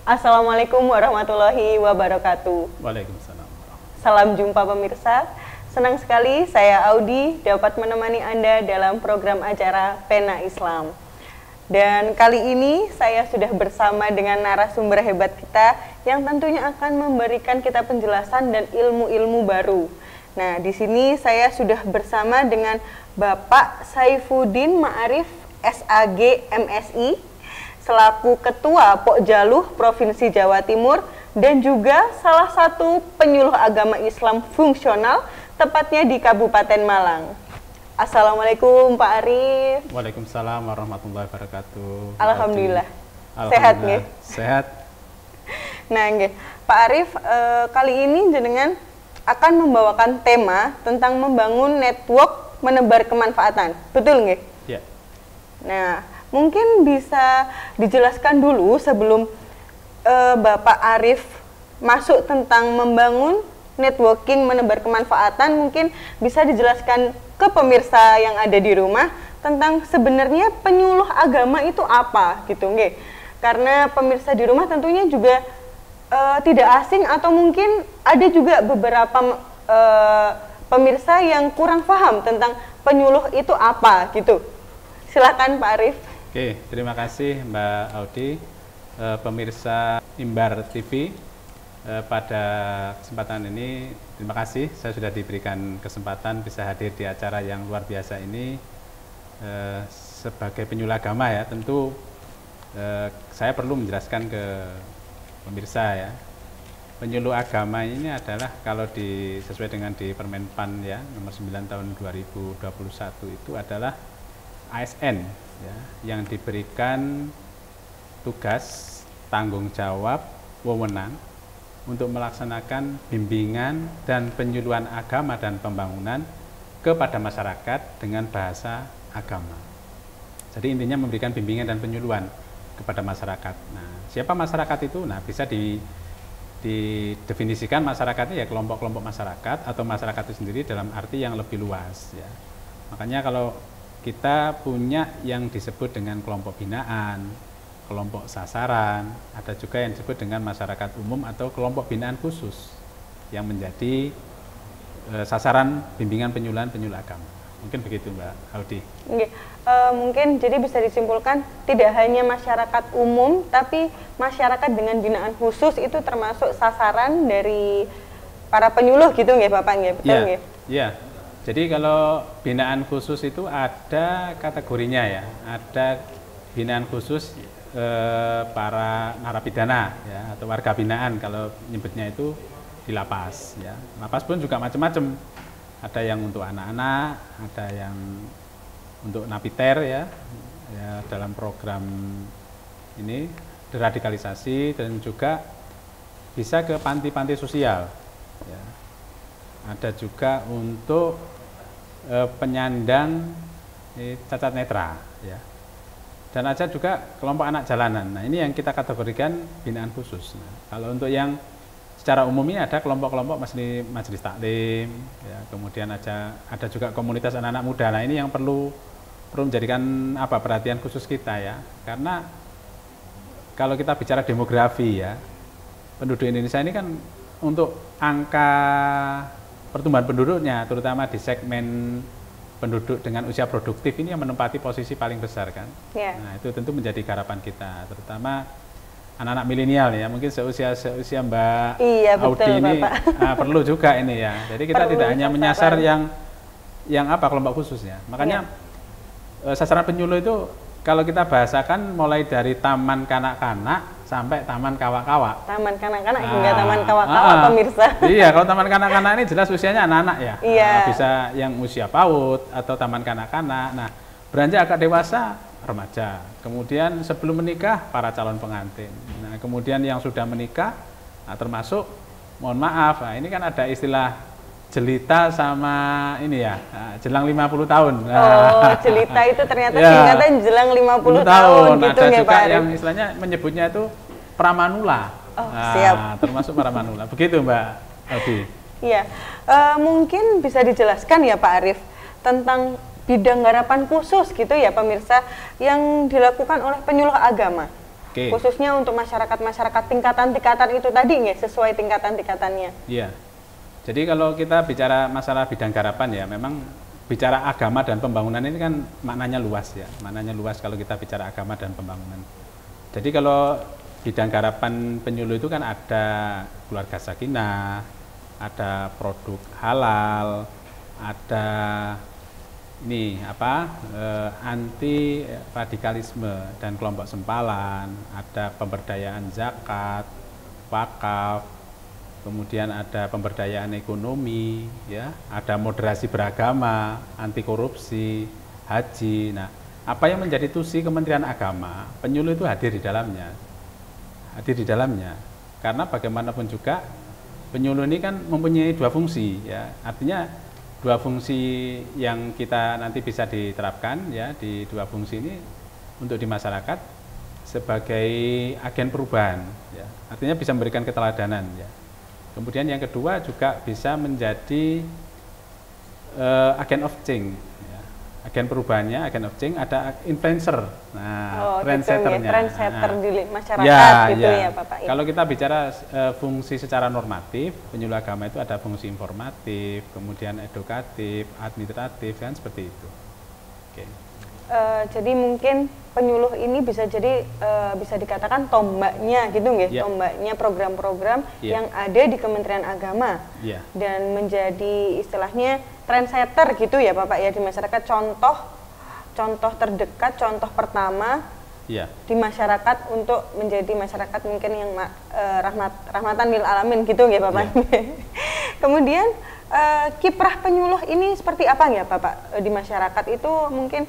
Assalamualaikum warahmatullahi wabarakatuh. Waalaikumsalam. Salam jumpa pemirsa. Senang sekali saya Audi dapat menemani Anda dalam program acara Pena Islam. Dan kali ini saya sudah bersama dengan narasumber hebat kita yang tentunya akan memberikan kita penjelasan dan ilmu-ilmu baru. Nah, di sini saya sudah bersama dengan Bapak Saifuddin Ma'arif SAG MSI selaku Ketua Pokjaluh Provinsi Jawa Timur dan juga salah satu penyuluh agama Islam fungsional tepatnya di Kabupaten Malang. Assalamualaikum Pak Arif. Waalaikumsalam warahmatullahi wabarakatuh. Alhamdulillah. Alhamdulillah. Sehat nggih? Sehat. Nah, nggih. Pak Arif, kali ini jenengan akan membawakan tema tentang membangun network menebar kemanfaatan. Betul nggih? Ya. Nah, mungkin bisa dijelaskan dulu sebelum Bapak Arif masuk tentang membangun networking menebar kemanfaatan, mungkin bisa dijelaskan ke pemirsa yang ada di rumah tentang sebenarnya penyuluh agama itu apa gitu nggih. Karena pemirsa di rumah tentunya juga tidak asing atau mungkin ada juga beberapa pemirsa yang kurang paham tentang penyuluh itu apa gitu. Silakan Pak Arif. Oke, terima kasih Mbak Audi. Pemirsa Imbar TV, pada kesempatan ini terima kasih saya sudah diberikan kesempatan bisa hadir di acara yang luar biasa ini. Sebagai penyuluh agama ya, tentu saya perlu menjelaskan ke pemirsa ya. Penyuluh agama ini adalah kalau sesuai dengan di Permenpan ya nomor 9 tahun 2021 itu adalah ASN ya, yang diberikan tugas, tanggung jawab, wewenang untuk melaksanakan bimbingan dan penyuluhan agama dan pembangunan kepada masyarakat dengan bahasa agama. Jadi intinya memberikan bimbingan dan penyuluhan kepada masyarakat. Nah, siapa masyarakat itu? Nah, bisa didefinisikan masyarakatnya ya kelompok-kelompok masyarakat atau masyarakat itu sendiri dalam arti yang lebih luas ya. Makanya kalau kita punya yang disebut dengan kelompok binaan, kelompok sasaran, ada juga yang disebut dengan masyarakat umum atau kelompok binaan khusus yang menjadi sasaran bimbingan penyuluhan penyuluh agama. Mungkin begitu Mbak Audi. Mungkin jadi bisa disimpulkan tidak hanya masyarakat umum, tapi masyarakat dengan binaan khusus itu termasuk sasaran dari para penyuluh gitu nggih Bapak nggih? Betul nggih? Iya. Jadi kalau binaan khusus itu ada kategorinya ya, ada binaan khusus para narapidana ya atau warga binaan kalau nyebutnya itu di lapas ya. Lapas pun juga macam-macam. Ada yang untuk anak-anak, ada yang untuk napiter ya dalam program ini deradikalisasi dan juga bisa ke panti-panti sosial ya. Ada juga untuk penyandang cacat netra ya. Dan ada juga kelompok anak jalanan. Nah, ini yang kita kategorikan binaan khusus. Nah, kalau untuk yang secara umum ini ada kelompok-kelompok majelis taklim ya, kemudian ada juga komunitas anak-anak muda. Nah, ini yang perlu menjadikan perhatian khusus kita ya. Karena kalau kita bicara demografi ya, penduduk Indonesia ini kan untuk angka pertumbuhan penduduknya, terutama di segmen penduduk dengan usia produktif ini yang menempati posisi paling besar kan. Yeah. Nah, itu tentu menjadi harapan kita, terutama anak-anak milenial ya, mungkin seusia Mbak Audi ini perlu juga ini ya. Jadi kita tidak hanya menyasar yang kelompok khususnya. Makanya sasaran penyuluh itu kalau kita bahasakan mulai dari taman kanak-kanak sampai taman kawak-kawak. Taman kanak-kanak hingga taman kawak-kawak pemirsa. Iya, kalau taman kanak-kanak ini jelas usianya anak-anak ya. Iya. Bisa yang usia PAUD atau taman kanak-kanak. Nah, beranjak agak dewasa remaja. Kemudian sebelum menikah para calon pengantin. Nah, kemudian yang sudah menikah termasuk mohon maaf, nah ini kan ada istilah jelita sama ini ya, jelang 50 tahun. Oh, jelita itu ternyata singkatan jelang 50 tahun gitu ada ya juga Pak Arif? yang istilahnya menyebutnya itu pramanula. Oh, siap. Termasuk pramanula. Begitu Mbak Audi. Iya, mungkin bisa dijelaskan ya Pak Arif tentang bidang garapan khusus gitu ya pemirsa yang dilakukan oleh penyuluh agama. Oke. Khususnya untuk masyarakat tingkatan-tingkatan itu tadi nggak sesuai tingkatan-tingkatannya. Iya. Jadi kalau kita bicara masalah bidang garapan ya, memang bicara agama dan pembangunan ini kan maknanya luas ya. Maknanya luas kalau kita bicara agama dan pembangunan. Jadi kalau bidang garapan penyuluh itu kan ada keluarga sakinah, ada produk halal, ada ini anti radikalisme dan kelompok sempalan, ada pemberdayaan zakat, wakaf, kemudian ada pemberdayaan ekonomi, ya, ada moderasi beragama, anti korupsi, haji. Nah, apa yang menjadi tusi Kementerian Agama, penyuluh itu hadir di dalamnya, karena bagaimanapun juga penyuluh ini kan mempunyai dua fungsi, ya, artinya dua fungsi yang kita nanti bisa diterapkan ya di dua fungsi ini untuk di masyarakat sebagai agen perubahan, ya, artinya bisa memberikan keteladanan, ya. Kemudian yang kedua juga bisa menjadi agen of change, ya. Agen perubahannya, agen of change, ada influencer, nah, trendsetternya, gitu, trendsetter di masyarakat ya, gitu ya. ya Bapak. Kalau kita bicara fungsi secara normatif, penyuluh agama itu ada fungsi informatif, kemudian edukatif, administratif, kan seperti itu. Oke. Jadi mungkin penyuluh ini bisa jadi bisa dikatakan tombaknya gitu nggih, Yeah. tombaknya program-program Yeah. yang ada di Kementerian Agama, Yeah. dan menjadi istilahnya trendsetter gitu ya Bapak ya di masyarakat, contoh terdekat, contoh pertama Yeah. di masyarakat untuk menjadi masyarakat mungkin yang rahmatan lil alamin gitu nggih Bapak. Yeah. Kemudian kiprah penyuluh ini seperti apa ya Bapak di masyarakat itu, mungkin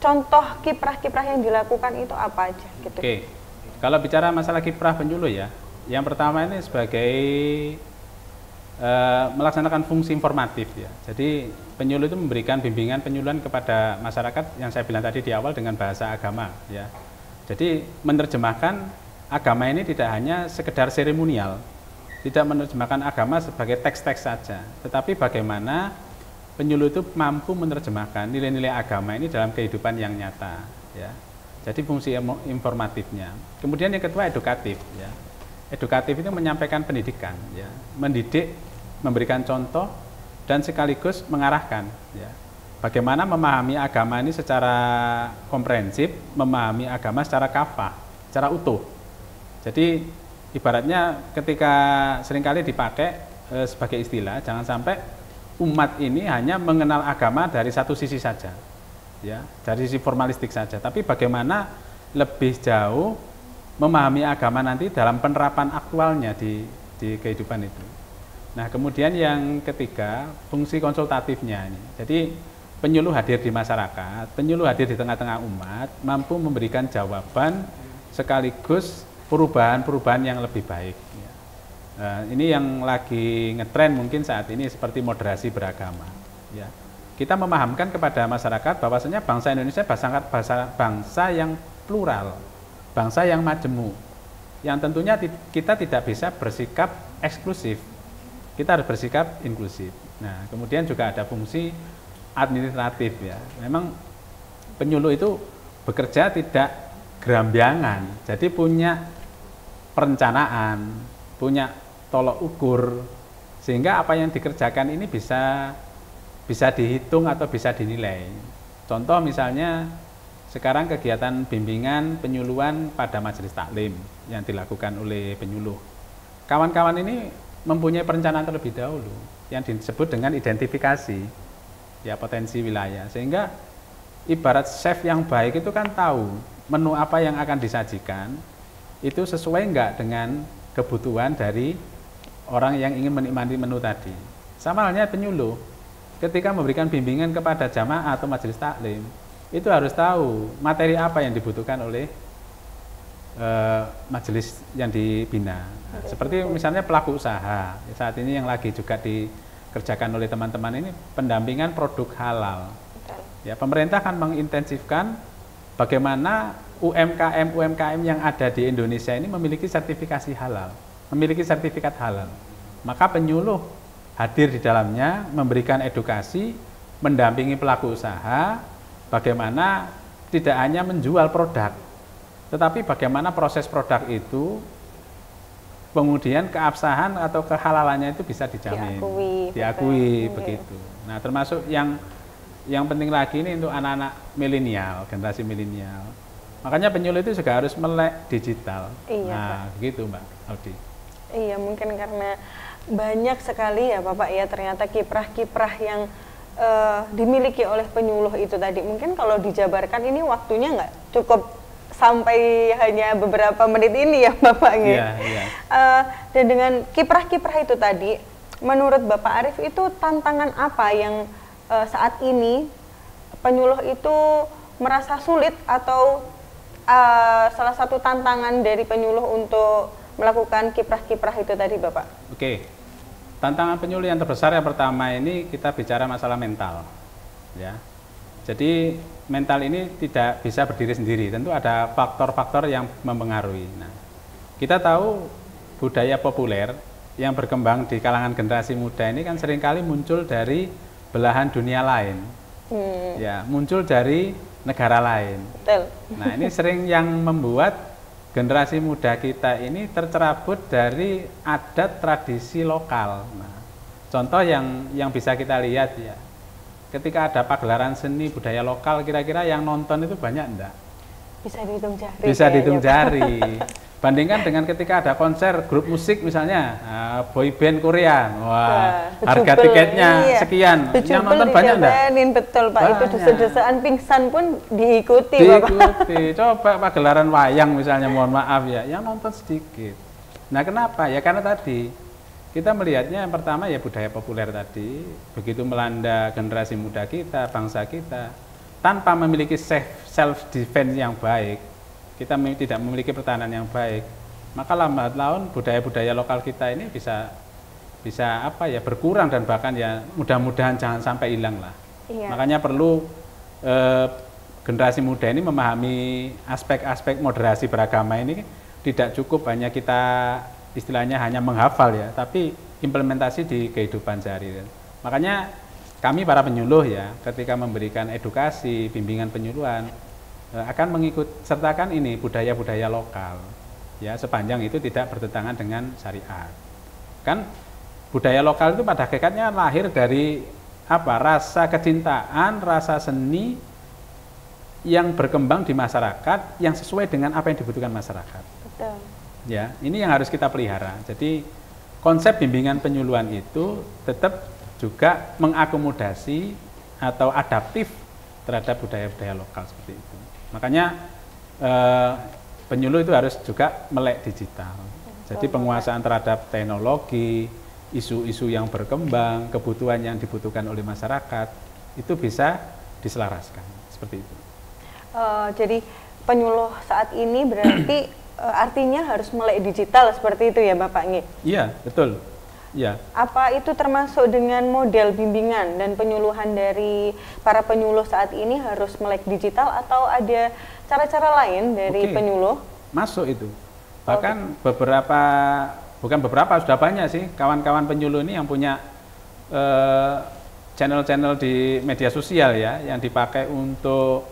contoh kiprah-kiprah yang dilakukan itu apa aja gitu. Oke. Kalau bicara masalah kiprah penyuluh ya, yang pertama ini sebagai melaksanakan fungsi informatif ya. Jadi penyuluh itu memberikan bimbingan penyuluhan kepada masyarakat yang saya bilang tadi di awal dengan bahasa agama ya. Jadi menerjemahkan agama ini tidak hanya sekedar seremonial, tidak menerjemahkan agama sebagai teks-teks saja, tetapi bagaimana penyuluh itu mampu menerjemahkan nilai-nilai agama ini dalam kehidupan yang nyata, ya. Jadi fungsi informatifnya. Kemudian yang kedua edukatif, ya. Edukatif itu menyampaikan pendidikan, ya, mendidik, memberikan contoh dan sekaligus mengarahkan, ya. Bagaimana memahami agama ini secara komprehensif, memahami agama secara kafah, secara utuh. Jadi ibaratnya ketika seringkali dipakai sebagai istilah, jangan sampai umat ini hanya mengenal agama dari satu sisi saja, ya, dari sisi formalistik saja. Tapi bagaimana lebih jauh memahami agama nanti dalam penerapan aktualnya di kehidupan itu. Nah, kemudian yang ketiga, fungsi konsultatifnya ini. Jadi penyuluh hadir di masyarakat, penyuluh hadir di tengah-tengah umat, mampu memberikan jawaban sekaligus perubahan-perubahan yang lebih baik. Ini yang lagi ngetren mungkin saat ini seperti moderasi beragama. Ya. Kita memahamkan kepada masyarakat bahwasanya bangsa Indonesia bangsa yang plural, bangsa yang majemuk, yang tentunya kita tidak bisa bersikap eksklusif, kita harus bersikap inklusif. Nah, kemudian juga ada fungsi administratif ya. Memang penyuluh itu bekerja tidak gerambiangan, jadi punya perencanaan, punya tolok ukur, sehingga apa yang dikerjakan ini bisa dihitung atau bisa dinilai. Contoh misalnya sekarang kegiatan bimbingan penyuluhan pada majelis taklim yang dilakukan oleh penyuluh. Kawan-kawan ini mempunyai perencanaan terlebih dahulu yang disebut dengan identifikasi ya potensi wilayah, sehingga ibarat chef yang baik itu kan tahu menu apa yang akan disajikan itu sesuai enggak dengan kebutuhan dari orang yang ingin menikmati menu tadi. Sama halnya penyuluh, ketika memberikan bimbingan kepada jamaah atau majelis taklim, itu harus tahu materi apa yang dibutuhkan oleh majelis yang dibina. Nah, seperti misalnya pelaku usaha, saat ini yang lagi juga dikerjakan oleh teman-teman ini pendampingan produk halal. Ya, pemerintah akan mengintensifkan bagaimana UMKM yang ada di Indonesia ini memiliki sertifikasi halal, memiliki sertifikat halal. Maka penyuluh hadir di dalamnya, memberikan edukasi, mendampingi pelaku usaha, bagaimana tidak hanya menjual produk, tetapi bagaimana proses produk itu, kemudian keabsahan atau kehalalannya itu bisa dijamin, diakui begitu. Nah, termasuk yang penting lagi ini untuk anak-anak milenial, generasi milenial. Makanya penyuluh itu juga harus melek digital. Iya, nah, begitu Mbak Audi. Iya, mungkin karena banyak sekali ya Bapak ya ternyata kiprah-kiprah yang dimiliki oleh penyuluh itu tadi. Mungkin kalau dijabarkan ini waktunya nggak cukup sampai hanya beberapa menit ini ya Bapak. Iya, iya. Dan dengan kiprah-kiprah itu tadi, menurut Bapak Arief itu tantangan apa yang saat ini penyuluh itu merasa sulit atau salah satu tantangan dari penyuluh untuk melakukan kiprah-kiprah itu tadi Bapak? Oke. Tantangan penyuluh yang terbesar yang pertama ini kita bicara masalah mental, ya. Jadi mental ini tidak bisa berdiri sendiri, tentu ada faktor-faktor yang mempengaruhi. Nah, kita tahu budaya populer yang berkembang di kalangan generasi muda ini kan seringkali muncul dari belahan dunia lain, ya, muncul dari negara lain. Betul. Nah, ini sering yang membuat generasi muda kita ini tercerabut dari adat tradisi lokal. Nah, contoh yang bisa kita lihat ya, ketika ada pagelaran seni budaya lokal, kira-kira yang nonton itu banyak enggak? Bisa dihitung jari. Bisa dihitung jari. Bandingkan dengan ketika ada konser grup musik misalnya, boy band Korea, wah, harga tiketnya sekian, yang nonton banyak enggak? Betul Pak, banyak. Itu desa-desaan pingsan pun diikuti Bapak. Coba pagelaran wayang misalnya, mohon maaf ya, yang nonton sedikit. Nah, kenapa? Ya karena tadi kita melihatnya yang pertama ya budaya populer tadi, begitu melanda generasi muda kita, bangsa kita, tanpa memiliki self defense yang baik, kita tidak memiliki pertahanan yang baik, maka lambat laun budaya-budaya lokal kita ini bisa apa ya, berkurang dan bahkan ya mudah-mudahan jangan sampai hilang lah. Iya. Makanya perlu generasi muda ini memahami aspek-aspek moderasi beragama ini, tidak cukup hanya kita istilahnya hanya menghafal ya, tapi implementasi di kehidupan sehari. Makanya kami para penyuluh ya, ketika memberikan edukasi, bimbingan penyuluhan, akan mengikut sertakan ini budaya-budaya lokal ya, sepanjang itu tidak bertentangan dengan syariat. Kan budaya lokal itu pada hakikatnya lahir dari apa? Rasa kecintaan, rasa seni yang berkembang di masyarakat yang sesuai dengan apa yang dibutuhkan masyarakat. Betul. Ya, ini yang harus kita pelihara. Jadi konsep bimbingan penyuluhan itu tetap juga mengakomodasi atau adaptif terhadap budaya-budaya lokal seperti itu. Makanya penyuluh itu harus juga melek digital. Jadi penguasaan terhadap teknologi, isu-isu yang berkembang, kebutuhan yang dibutuhkan oleh masyarakat, itu bisa diselaraskan seperti itu. Jadi penyuluh saat ini berarti artinya harus melek digital seperti itu ya Bapak Ngi? Iya, betul. Ya. Apa itu termasuk dengan model bimbingan dan penyuluhan dari para penyuluh saat ini harus melek digital atau ada cara-cara lain dari penyuluh? Masuk itu. Bahkan bukan beberapa, sudah banyak sih kawan-kawan penyuluh ini yang punya channel-channel di media sosial ya, yang dipakai untuk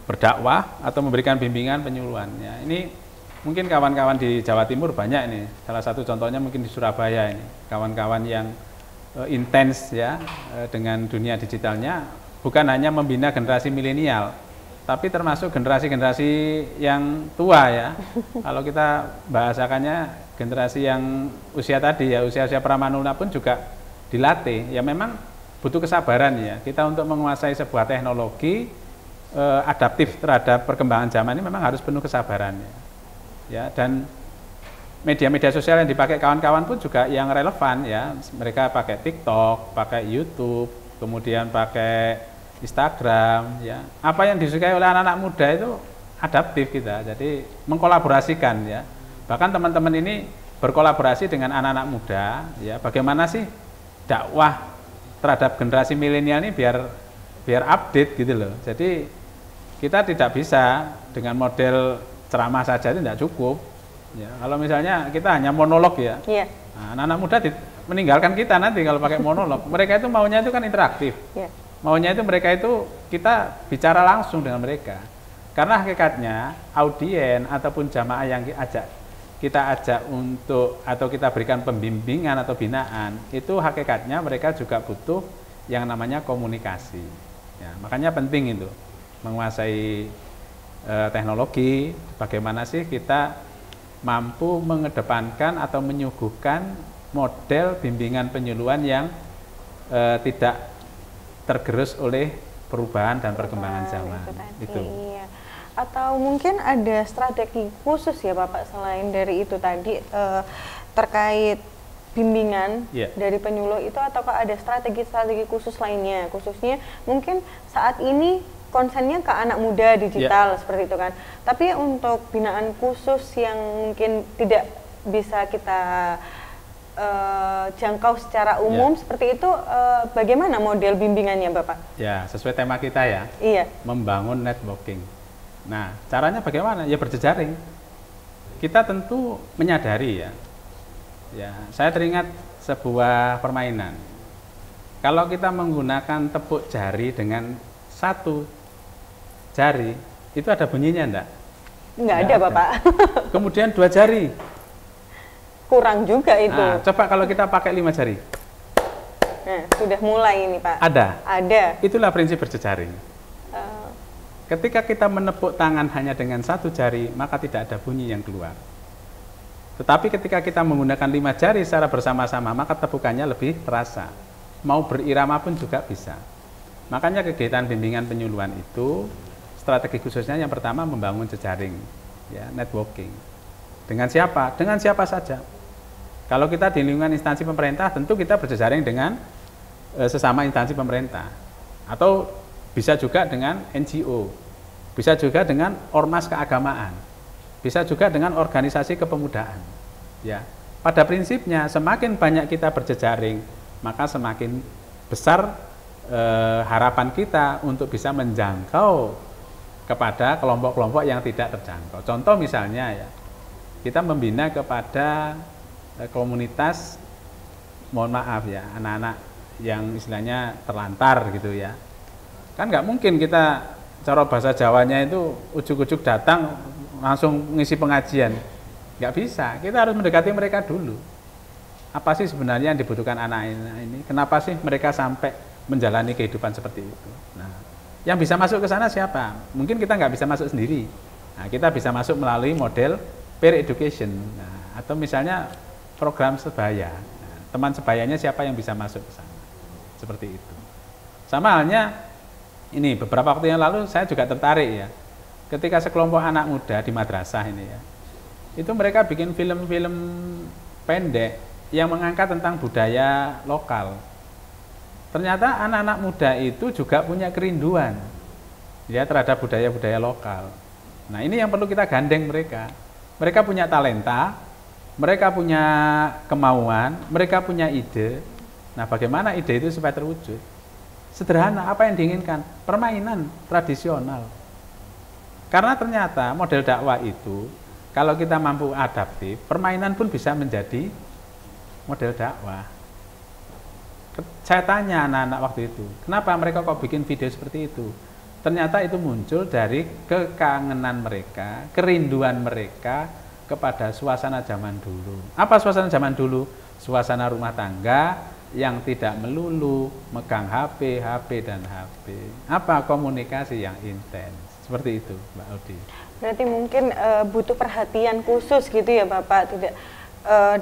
berdakwah atau memberikan bimbingan penyuluhan. Ya, ini mungkin kawan-kawan di Jawa Timur banyak ini. Salah satu contohnya mungkin di Surabaya ini. Kawan-kawan yang intens ya dengan dunia digitalnya, bukan hanya membina generasi milenial, tapi termasuk generasi-generasi yang tua ya. Kalau kita bahasakannya generasi yang usia tadi ya, usia-usia pramanula pun juga dilatih. Ya memang butuh kesabaran ya. Kita untuk menguasai sebuah teknologi adaptif terhadap perkembangan zaman ini memang harus penuh kesabaran ya. Ya, dan media-media sosial yang dipakai kawan-kawan pun juga yang relevan ya. Mereka pakai TikTok, pakai YouTube, kemudian pakai Instagram ya. Apa yang disukai oleh anak-anak muda itu adaptif kita. Jadi mengkolaborasikan ya. Bahkan teman-teman ini berkolaborasi dengan anak-anak muda ya. Bagaimana sih dakwah terhadap generasi milenial ini biar update gitu loh. Jadi kita tidak bisa dengan model ceramah saja itu tidak cukup. Ya, kalau misalnya kita hanya monolog ya, nah, anak-anak muda meninggalkan kita nanti kalau pakai monolog. Mereka itu maunya itu kan interaktif. Maunya itu mereka itu kita bicara langsung dengan mereka. Karena hakikatnya audien ataupun jamaah yang kita ajak untuk atau kita berikan pembimbingan atau binaan, itu hakikatnya mereka juga butuh yang namanya komunikasi. Ya, makanya penting itu menguasai teknologi. Bagaimana sih kita mampu mengedepankan atau menyuguhkan model bimbingan penyuluhan yang tidak tergerus oleh perubahan dan perkembangan zaman. Itu. Iya. Atau mungkin ada strategi khusus ya Bapak selain dari itu tadi terkait bimbingan dari penyuluh itu, ataukah ada strategi-strategi khusus lainnya, khususnya mungkin saat ini konsennya ke anak muda digital seperti itu kan, tapi untuk binaan khusus yang mungkin tidak bisa kita jangkau secara umum seperti itu, bagaimana model bimbingannya Bapak? Ya, sesuai tema kita ya. Iya. Membangun networking. Nah, caranya bagaimana? Ya berjejaring. Kita tentu menyadari ya. Ya, saya teringat sebuah permainan. Kalau kita menggunakan tepuk jari dengan satu jari, itu ada bunyinya enggak? Enggak ada, Bapak. Kemudian 2 jari. Kurang juga itu. Nah, coba kalau kita pakai 5 jari. Nah, sudah mulai ini, Pak. Ada. Itulah prinsip berjejaring. Ketika kita menepuk tangan hanya dengan 1 jari, maka tidak ada bunyi yang keluar. Tetapi ketika kita menggunakan 5 jari secara bersama-sama, maka tepukannya lebih terasa. Mau berirama pun juga bisa. Makanya kegiatan bimbingan penyuluhan itu, strategi khususnya yang pertama membangun jejaring, ya, networking. Dengan siapa? Dengan siapa saja. Kalau kita di lingkungan instansi pemerintah, tentu kita berjejaring dengan sesama instansi pemerintah. Atau bisa juga dengan NGO, bisa juga dengan ormas keagamaan, bisa juga dengan organisasi kepemudaan. Ya, pada prinsipnya semakin banyak kita berjejaring, maka semakin besar harapan kita untuk bisa menjangkau kepada kelompok-kelompok yang tidak terjangkau. Contoh misalnya ya, kita membina kepada komunitas, mohon maaf ya, anak-anak yang istilahnya terlantar gitu ya. Kan nggak mungkin kita cara bahasa Jawanya itu ujuk-ujuk datang langsung ngisi pengajian, nggak bisa. Kita harus mendekati mereka dulu. Apa sih sebenarnya yang dibutuhkan anak ini? Kenapa sih mereka sampai menjalani kehidupan seperti itu? Nah, yang bisa masuk ke sana siapa? Mungkin kita nggak bisa masuk sendiri. Nah, kita bisa masuk melalui model peer education, nah, atau misalnya program sebaya. Nah, teman sebayanya siapa yang bisa masuk ke sana? Seperti itu. Sama halnya. Ini beberapa waktu yang lalu saya juga tertarik ya, ketika sekelompok anak muda di madrasah ini ya, itu mereka bikin film-film pendek yang mengangkat tentang budaya lokal. Ternyata anak-anak muda itu juga punya kerinduan ya terhadap budaya-budaya lokal. Nah, ini yang perlu kita gandeng mereka. Mereka punya talenta, mereka punya kemauan, mereka punya ide. Nah, bagaimana ide itu supaya terwujud? Sederhana, apa yang diinginkan? Permainan tradisional. Karena ternyata model dakwah itu, kalau kita mampu adaptif, permainan pun bisa menjadi model dakwah. Saya tanya anak-anak waktu itu, kenapa mereka kok bikin video seperti itu? Ternyata itu muncul dari kekangenan mereka, kerinduan mereka kepada suasana zaman dulu. Apa suasana zaman dulu? Suasana rumah tangga, yang tidak melulu megang HP dan HP. Apa komunikasi yang intens. Seperti itu, Mbak Audi. Berarti mungkin butuh perhatian khusus gitu ya Bapak, tidak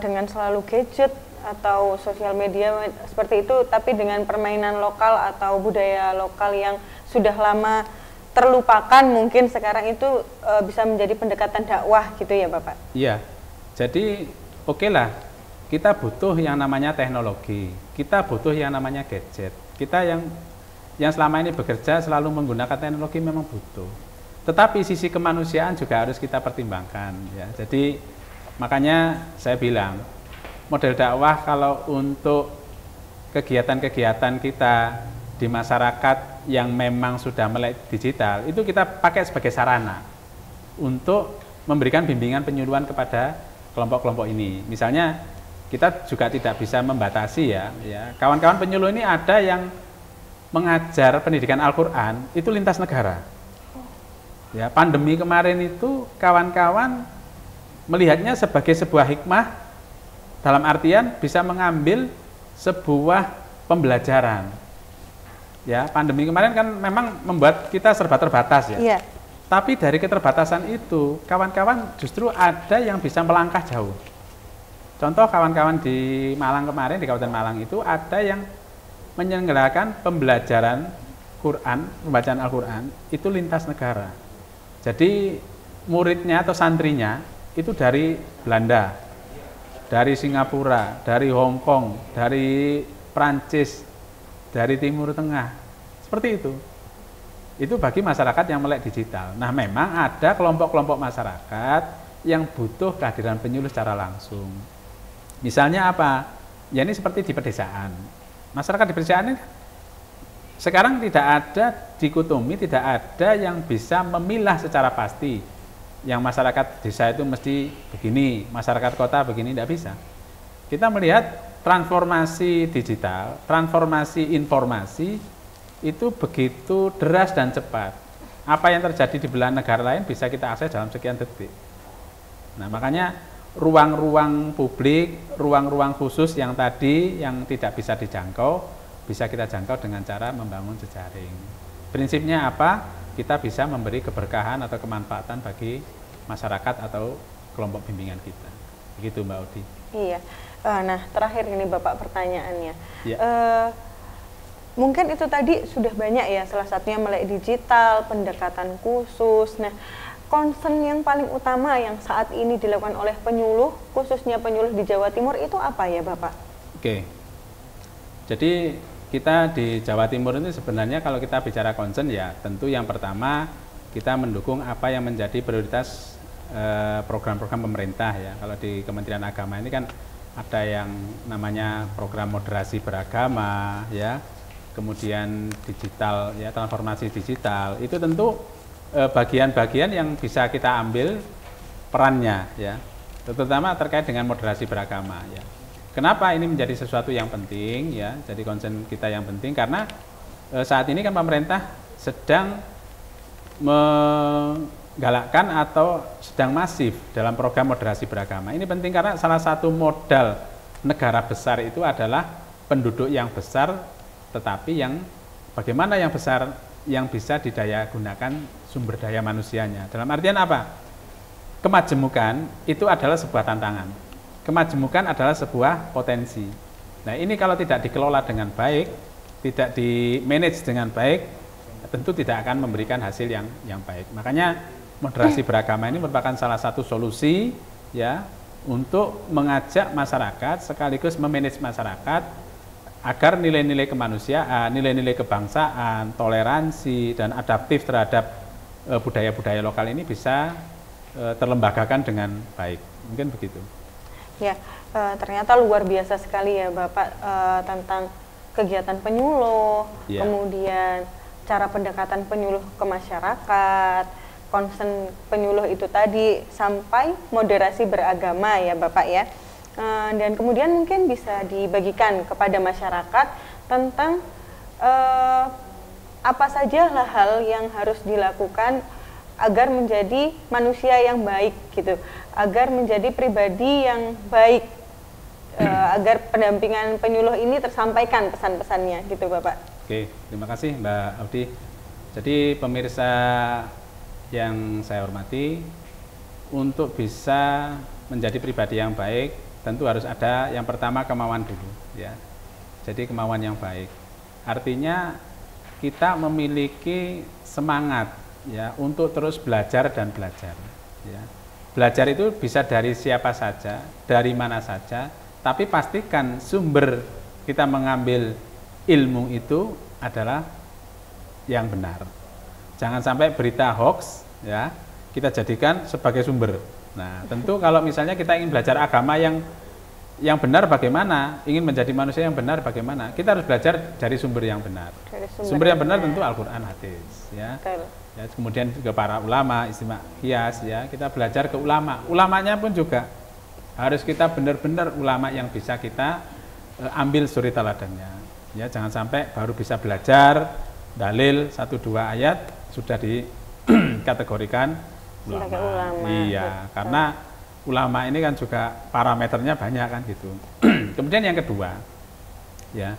dengan selalu gadget atau sosial media seperti itu, tapi dengan permainan lokal atau budaya lokal yang sudah lama terlupakan, mungkin sekarang itu bisa menjadi pendekatan dakwah gitu ya Bapak. Iya. Jadi oke lah. Kita butuh yang namanya teknologi, kita butuh yang namanya gadget. Kita yang selama ini bekerja selalu menggunakan teknologi memang butuh. Tetapi sisi kemanusiaan juga harus kita pertimbangkan. Ya. Jadi makanya saya bilang, model dakwah kalau untuk kegiatan-kegiatan kita di masyarakat yang memang sudah melek digital, itu kita pakai sebagai sarana untuk memberikan bimbingan penyuluhan kepada kelompok-kelompok ini. Misalnya, kita juga tidak bisa membatasi ya. Kawan-kawan penyuluh ini ada yang mengajar pendidikan Al-Quran itu lintas negara. Ya, pandemi kemarin itu kawan-kawan melihatnya sebagai sebuah hikmah, dalam artian bisa mengambil sebuah pembelajaran. Ya, pandemi kemarin kan memang membuat kita serba terbatas ya. Iya. Tapi dari keterbatasan itu, kawan-kawan justru ada yang bisa melangkah jauh. Contoh kawan-kawan di Malang kemarin, di Kabupaten Malang itu ada yang menyelenggarakan pembelajaran Quran, pembacaan Al-Quran itu lintas negara. Jadi muridnya atau santrinya itu dari Belanda, dari Singapura, dari Hong Kong, dari Prancis, dari Timur Tengah, seperti itu. Itu bagi masyarakat yang melek digital. Nah, memang ada kelompok-kelompok masyarakat yang butuh kehadiran penyuluh secara langsung. Misalnya apa? Ya ini seperti di pedesaan. Masyarakat di pedesaan ini sekarang tidak ada dikotomi, tidak ada yang bisa memilah secara pasti. Yang masyarakat desa itu mesti begini, masyarakat kota begini, tidak bisa. Kita melihat transformasi digital, transformasi informasi itu begitu deras dan cepat. Apa yang terjadi di belahan negara lain bisa kita akses dalam sekian detik. Nah, makanya ruang-ruang publik, ruang-ruang khusus yang tadi yang tidak bisa dijangkau, bisa kita jangkau dengan cara membangun jejaring. Prinsipnya apa? Kita bisa memberi keberkahan atau kemanfaatan bagi masyarakat atau kelompok bimbingan kita. Begitu Mbak Odi. Iya. Nah, terakhir ini Bapak pertanyaannya. Ya. Mungkin itu tadi sudah banyak ya, salah satunya melek digital, pendekatan khusus. Nah, concern yang paling utama yang saat ini dilakukan oleh penyuluh, khususnya penyuluh di Jawa Timur itu apa ya Bapak? Oke. Jadi kita di Jawa Timur ini sebenarnya kalau kita bicara concern ya tentu yang pertama kita mendukung apa yang menjadi prioritas program-program pemerintah ya. Kalau di Kementerian Agama ini kan ada yang namanya program moderasi beragama ya, kemudian digital ya, transformasi digital. Itu tentu bagian-bagian yang bisa kita ambil perannya ya, terutama terkait dengan moderasi beragama ya. Kenapa ini menjadi sesuatu yang penting ya, jadi concern kita yang penting karena saat ini kan pemerintah sedang menggalakkan atau sedang masif dalam program moderasi beragama. Ini penting karena salah satu modal negara besar itu adalah penduduk yang besar, tetapi yang bagaimana yang besar yang bisa didaya gunakan sumber daya manusianya. Dalam artian apa? Kemajemukan itu adalah sebuah tantangan. Kemajemukan adalah sebuah potensi. Nah, ini kalau tidak dikelola dengan baik, tidak di-manage dengan baik, tentu tidak akan memberikan hasil yang baik. Makanya moderasi beragama ini merupakan salah satu solusi ya untuk mengajak masyarakat sekaligus memanage masyarakat agar nilai-nilai kemanusiaan, nilai-nilai kebangsaan, toleransi dan adaptif terhadap budaya-budaya lokal ini bisa terlembagakan dengan baik. Mungkin begitu. Ya, ternyata luar biasa sekali ya Bapak tentang kegiatan penyuluh, kemudian cara pendekatan penyuluh ke masyarakat, concern penyuluh itu tadi sampai moderasi beragama ya Bapak ya. Dan kemudian mungkin bisa dibagikan kepada masyarakat tentang apa sajalah hal yang harus dilakukan agar menjadi manusia yang baik gitu, agar menjadi pribadi yang baik, agar pendampingan penyuluh ini tersampaikan pesan-pesannya gitu Bapak. Oke, terima kasih Mbak Audi. Jadi pemirsa yang saya hormati, untuk bisa menjadi pribadi yang baik tentu harus ada yang pertama kemauan dulu ya. Jadi kemauan yang baik. Artinya kita memiliki semangat ya untuk terus belajar dan belajar ya. Belajar itu bisa dari siapa saja, dari mana saja, tapi pastikan sumber kita mengambil ilmu itu adalah yang benar. Jangan sampai berita hoax ya kita jadikan sebagai sumber. Nah, tentu kalau misalnya kita ingin belajar agama yang benar bagaimana, ingin menjadi manusia yang benar bagaimana, kita harus belajar dari sumber yang benar. Sumber yang benar tentu Al-Quran, hadis ya. Ya, kemudian juga para ulama, istimewa kias ya, kita belajar ke ulama. Ulamanya pun juga harus kita benar-benar ulama yang bisa kita ambil suri teladannya. Ya, jangan sampai baru bisa belajar dalil 1-2 ayat sudah dikategorikan sebagai ulama. ulama. Iya, karena ulama ini kan juga parameternya banyak kan gitu. Kemudian yang kedua, ya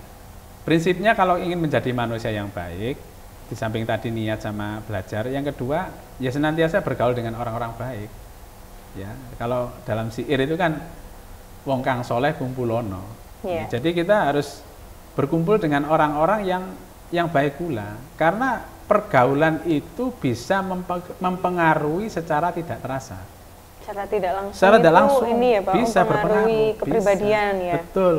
prinsipnya kalau ingin menjadi manusia yang baik, di samping tadi niat sama belajar, yang kedua ya senantiasa bergaul dengan orang-orang baik. Ya, kalau dalam syair itu kan wong kang soleh kumpulono. Yeah. Jadi kita harus berkumpul dengan orang-orang yang baik pula, karena pergaulan itu bisa mempengaruhi secara tidak terasa. Secara tidak langsung. Secara tidak langsung ini ya Pak, bisa berpengaruh kepribadian bisa. ya. Betul.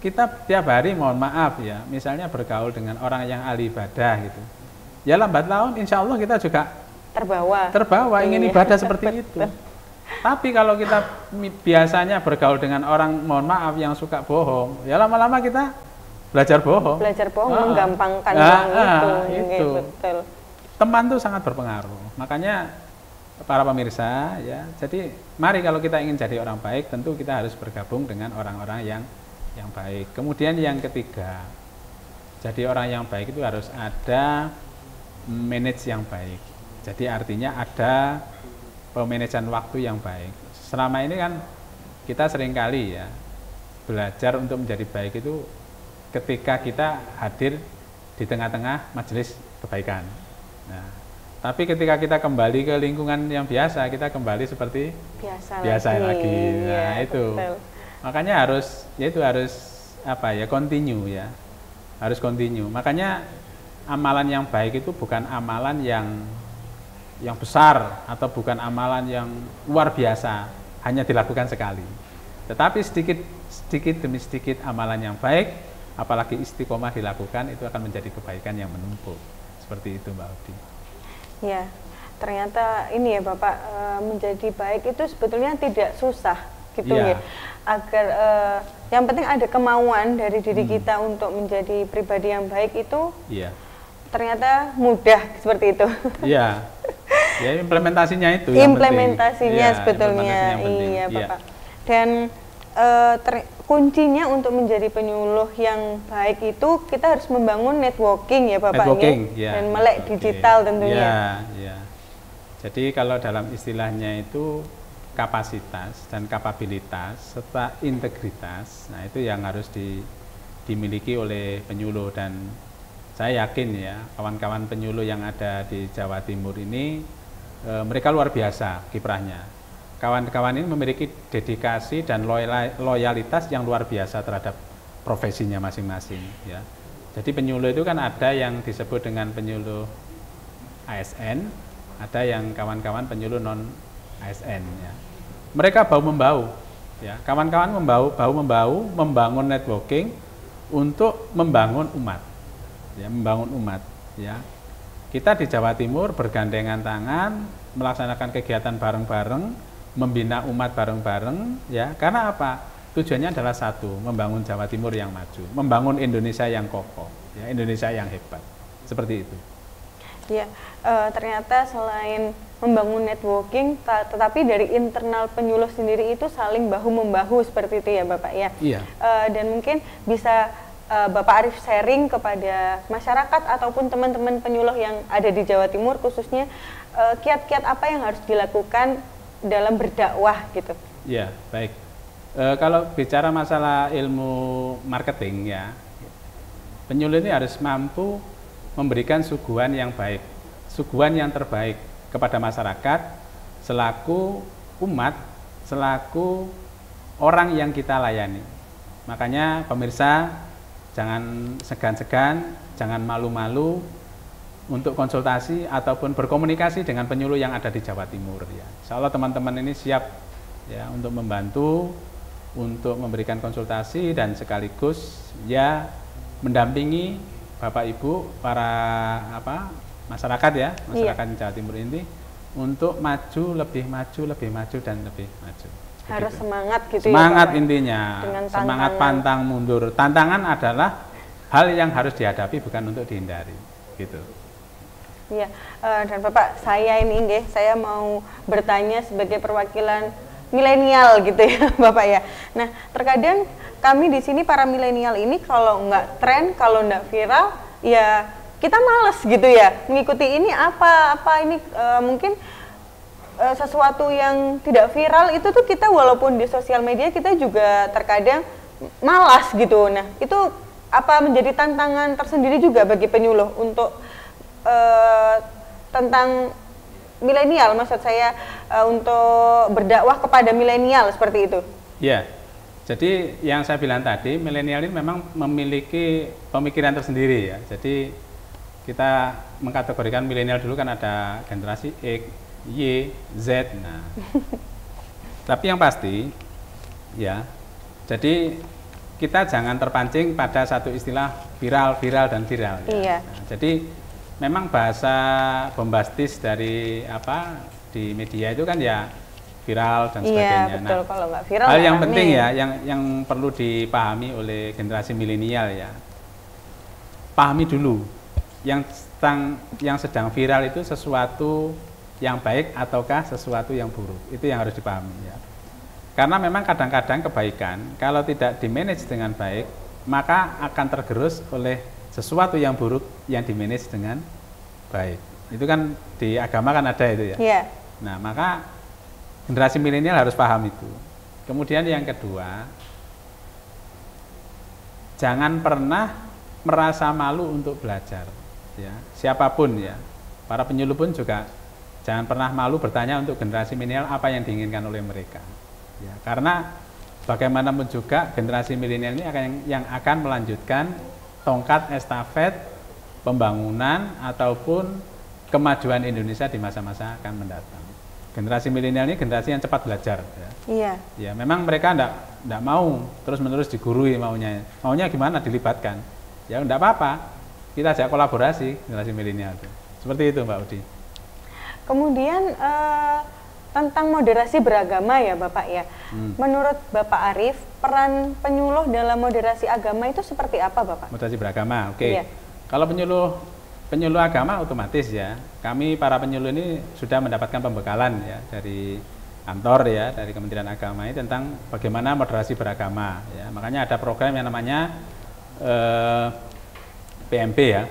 Kita tiap hari mohon maaf ya, misalnya bergaul dengan orang yang ahli ibadah gitu. Ya lambat laun insya Allah kita juga terbawa ingin ibadah seperti itu. Tapi kalau kita biasanya bergaul dengan orang mohon maaf yang suka bohong, ya lama-lama kita belajar bohong. Menggampangkan itu. Betul. Teman itu sangat berpengaruh. Makanya para pemirsa ya, jadi mari kalau kita ingin jadi orang baik, tentu kita harus bergabung dengan orang-orang yang baik. Kemudian yang ketiga, jadi orang yang baik itu harus ada manage yang baik. Jadi artinya ada pemanajemen waktu yang baik. Selama ini kan kita seringkali ya belajar untuk menjadi baik itu ketika kita hadir di tengah-tengah majelis kebaikan. Nah, tapi ketika kita kembali ke lingkungan yang biasa, kita kembali seperti biasa lagi. Nah, ya, itu. Betul. Makanya harus continue ya. Harus continue. Makanya amalan yang baik itu bukan amalan yang besar atau bukan amalan yang luar biasa, hanya dilakukan sekali. Tetapi sedikit demi sedikit amalan yang baik, apalagi istiqomah dilakukan, itu akan menjadi kebaikan yang menumpuk. Seperti itu Mbak Odi. Ya, ternyata ini ya Bapak, menjadi baik itu sebetulnya tidak susah gitu ya. Agar yang penting ada kemauan dari diri kita untuk menjadi pribadi yang baik itu. Ternyata mudah seperti itu. Iya. Ya implementasinya itu. Implementasinya sebetulnya. Iya Bapak. Dan kuncinya untuk menjadi penyuluh yang baik itu kita harus membangun networking ya Bapak. Dan melek digital tentunya. Iya. Jadi kalau dalam istilahnya itu kapasitas dan kapabilitas serta integritas, nah itu yang harus dimiliki oleh penyuluh. Dan saya yakin ya kawan-kawan penyuluh yang ada di Jawa Timur ini mereka luar biasa kiprahnya. Kawan-kawan ini memiliki dedikasi dan loyalitas yang luar biasa terhadap profesinya masing-masing ya. Jadi penyuluh itu kan ada yang disebut dengan penyuluh ASN, ada yang kawan-kawan penyuluh non ASN ya. Mereka bahu-membahu ya. Kawan-kawan bahu-membahu membangun networking untuk membangun umat. Ya, membangun umat ya. Kita di Jawa Timur bergandengan tangan melaksanakan kegiatan bareng-bareng, membina umat bareng-bareng ya. Karena apa? Tujuannya adalah satu, membangun Jawa Timur yang maju, membangun Indonesia yang kokoh ya, Indonesia yang hebat. Seperti itu. Ya, ternyata selain membangun networking, tetapi dari internal penyuluh sendiri itu saling bahu-membahu seperti itu ya Bapak ya. Iya. Dan mungkin bisa Bapak Arif sharing kepada masyarakat ataupun teman-teman penyuluh yang ada di Jawa Timur khususnya kiat-kiat apa yang harus dilakukan dalam berdakwah gitu. Iya, baik. Kalau bicara masalah ilmu marketing ya, penyuluh ini harus mampu memberikan suguhan yang baik, suguhan yang terbaik kepada masyarakat selaku umat, selaku orang yang kita layani. Makanya pemirsa jangan segan-segan, jangan malu-malu untuk konsultasi ataupun berkomunikasi dengan penyuluh yang ada di Jawa Timur ya. Insya Allah teman-teman ini siap ya untuk membantu, untuk memberikan konsultasi dan sekaligus ya mendampingi Bapak Ibu para masyarakat ya, masyarakat Jawa Timur ini untuk maju lebih maju dan lebih maju. Harus semangat gitu semangat ya, intinya, semangat pantang mundur. Tantangan adalah hal yang harus dihadapi bukan untuk dihindari gitu. Iya, dan Bapak saya mau bertanya sebagai perwakilan milenial gitu ya Bapak ya. Nah terkadang kami di sini para milenial ini kalau nggak tren, kalau nggak viral ya kita males gitu ya mengikuti ini apa ini mungkin sesuatu yang tidak viral itu tuh kita walaupun di sosial media kita juga terkadang malas gitu. Nah itu apa menjadi tantangan tersendiri juga bagi penyuluh untuk tentang milenial, maksud saya untuk berdakwah kepada milenial seperti itu. Ya, jadi yang saya bilang tadi, milenial ini memang memiliki pemikiran tersendiri ya. Jadi kita mengkategorikan milenial dulu kan ada generasi X, Y, Z. Nah, tapi yang pasti ya, jadi kita jangan terpancing pada satu istilah viral dan viral. Ya. Iya. Nah, jadi memang bahasa bombastis dari apa di media itu kan ya viral dan sebagainya. Iya, betul. Kalau nggak viral, hal yang rame. penting ya, yang perlu dipahami oleh generasi milenial ya, pahami dulu yang sedang viral itu sesuatu yang baik ataukah sesuatu yang buruk, itu yang harus dipahami ya. Karena memang kadang-kadang kebaikan kalau tidak dimanage dengan baik maka akan tergerus oleh sesuatu yang buruk yang dimanage dengan baik. Itu kan di agama kan ada itu ya. Iya. Nah maka generasi milenial harus paham itu. Kemudian yang kedua, jangan pernah merasa malu untuk belajar ya, siapapun ya, para penyuluh pun juga jangan pernah malu bertanya untuk generasi milenial apa yang diinginkan oleh mereka ya, karena bagaimanapun juga generasi milenial ini yang akan melanjutkan tongkat estafet pembangunan ataupun kemajuan Indonesia di masa-masa akan mendatang. Generasi milenial ini generasi yang cepat belajar ya. Iya. Ya, memang mereka enggak mau terus-menerus digurui maunya gimana dilibatkan. Ya enggak apa-apa. Kita ajak kolaborasi generasi milenial itu. Seperti itu Mbak Udi. Kemudian tentang moderasi beragama ya Bapak ya. Menurut Bapak Arief, peran penyuluh dalam moderasi agama itu seperti apa Bapak? Moderasi beragama, oke. Iya. Kalau penyuluh agama otomatis ya, kami para penyuluh ini sudah mendapatkan pembekalan ya dari kantor ya, dari Kementerian Agama ini tentang bagaimana moderasi beragama ya. Makanya ada program yang namanya PMB ya,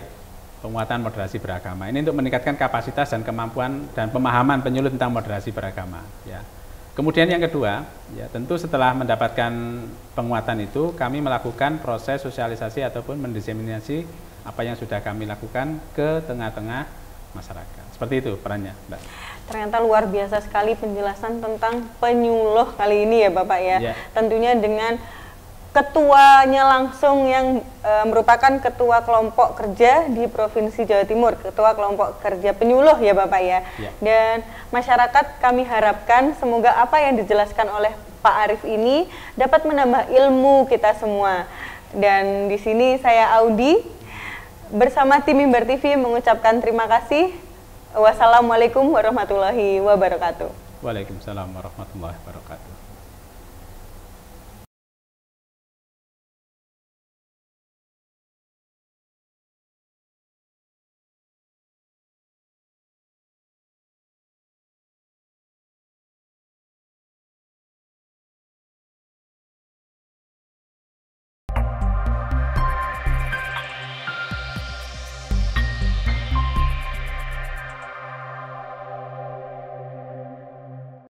penguatan moderasi beragama. Ini untuk meningkatkan kapasitas dan kemampuan dan pemahaman penyuluh tentang moderasi beragama ya. Kemudian yang kedua, ya tentu setelah mendapatkan penguatan itu kami melakukan proses sosialisasi ataupun mendiseminasi apa yang sudah kami lakukan ke tengah-tengah masyarakat. Seperti itu perannya, Mbak. Ternyata luar biasa sekali penjelasan tentang penyuluh kali ini ya Bapak ya. Ya. Tentunya dengan ketuanya langsung yang merupakan ketua kelompok kerja di Provinsi Jawa Timur, ketua kelompok kerja penyuluh ya Bapak ya. Ya. Dan masyarakat kami harapkan semoga apa yang dijelaskan oleh Pak Arief ini dapat menambah ilmu kita semua. Dan di sini saya Audi bersama tim Mimbar TV mengucapkan terima kasih. Wassalamualaikum warahmatullahi wabarakatuh. Waalaikumsalam warahmatullahi wabarakatuh.